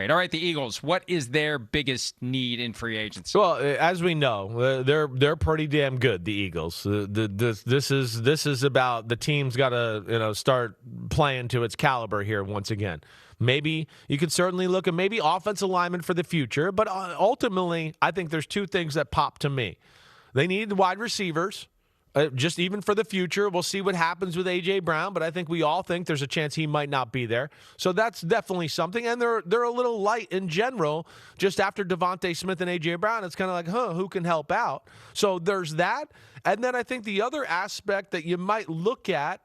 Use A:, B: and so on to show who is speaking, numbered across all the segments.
A: All right, the Eagles, what is their biggest need in free agency?
B: Well, as we know, they're pretty damn good, the Eagles. This is about the team's got to start playing to its caliber here once again. Maybe you could certainly look at maybe offensive lineman for the future, but ultimately, I think there's two things that pop to me. They need wide receivers. Just even for the future, we'll see what happens with A.J. Brown, but I think we all think there's a chance he might not be there. So that's definitely something, and they're a little light in general. Just after Devontae Smith and A.J. Brown, it's kind of like, who can help out? So there's that, and then I think the other aspect that you might look at,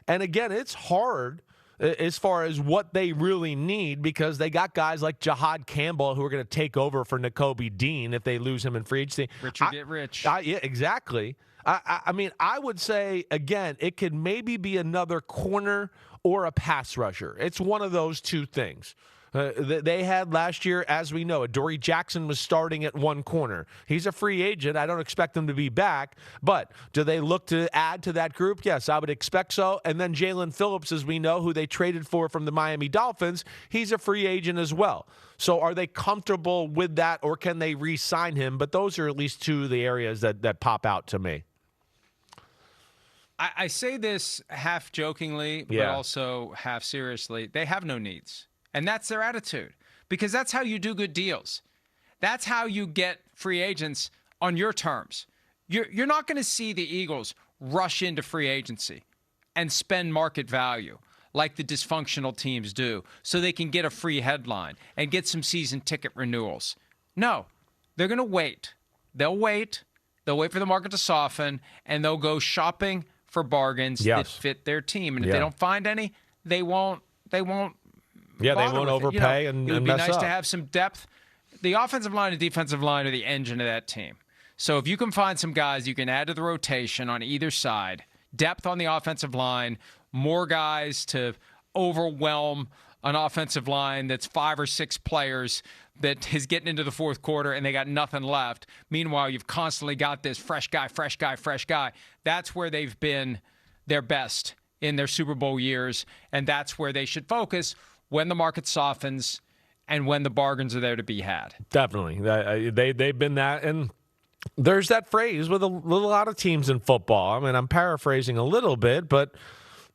B: and again, it's hard as far as what they really need because they got guys like Jahad Campbell who are going to take over for Nakobe Dean if they lose him in free agency.
A: Rich or get rich.
B: Yeah, exactly. I mean, I would say, again, it could maybe be another corner or a pass rusher. It's one of those two things. They had last year, as we know, Adoree Jackson was starting at one corner. He's a free agent. I don't expect him to be back. But do they look to add to that group? Yes, I would expect so. And then Jalen Phillips, as we know, who they traded for from the Miami Dolphins, he's a free agent as well. So are they comfortable with that, or can they re-sign him? But those are at least two of the areas that pop out to me.
A: I say this half jokingly, but also half seriously. They have no needs. And that's their attitude, because that's how you do good deals. That's how you get free agents on your terms. You're not going to see the Eagles rush into free agency and spend market value like the dysfunctional teams do so they can get a free headline and get some season ticket renewals. No, they're going to wait. They'll wait. They'll wait for the market to soften, and they'll go shopping for bargains that fit their team. And if they don't find any, they won't.
B: Yeah, they won't overpay and mess up. It would be nice
A: to have some depth. The offensive line and defensive line are the engine of that team. So if you can find some guys you can add to the rotation on either side, depth on the offensive line, more guys to overwhelm an offensive line that's 5 or 6 players that is getting into the fourth quarter and they got nothing left. Meanwhile, you've constantly got this fresh guy. That's where they've been their best in their Super Bowl years, and that's where they should focus when the market softens and when the bargains are there to be had.
B: Definitely. They've been that. And there's that phrase with a lot of teams in football. I mean, I'm paraphrasing a little bit, but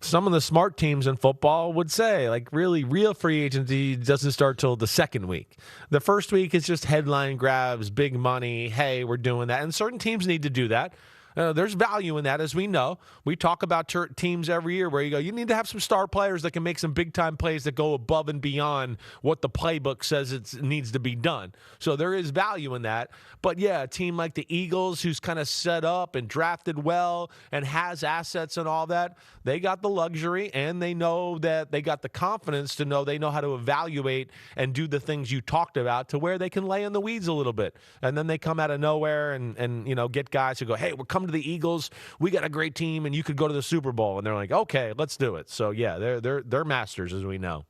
B: some of the smart teams in football would say, like, really, real free agency doesn't start till the second week. The first week is just headline grabs, big money. Hey, we're doing that. And certain teams need to do that. There's value in that, as we know. We talk about teams every year where you need to have some star players that can make some big-time plays that go above and beyond what the playbook says it needs to be done. So there is value in that. But, yeah, a team like the Eagles, who's kind of set up and drafted well and has assets and all that, they got the luxury and they know that they got the confidence to know they know how to evaluate and do the things you talked about to where they can lay in the weeds a little bit. And then they come out of nowhere and get guys who go, hey, we're coming to the Eagles, we got a great team, and you could go to the Super Bowl. And they're like, okay, let's do it. So, yeah, they're masters, as we know.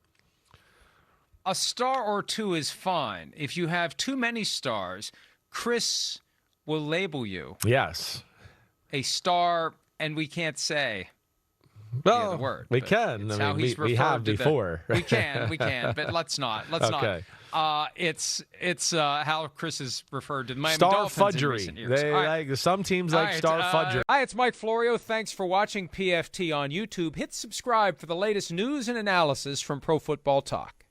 A: A star or two is fine. If you have too many stars, Chris will label you.
B: Yes.
A: A star, and we can't say the word.
B: We can. I mean, we have before.
A: We can, but let's not.
B: Okay.
A: It's how Chris has referred to the Miami
B: Star
A: Dolphins
B: fudgery.
A: in recent years.
B: Some teams like star fudgery.
A: Hi, it's Mike Florio. Thanks for watching PFT on YouTube. Hit subscribe for the latest news and analysis from Pro Football Talk.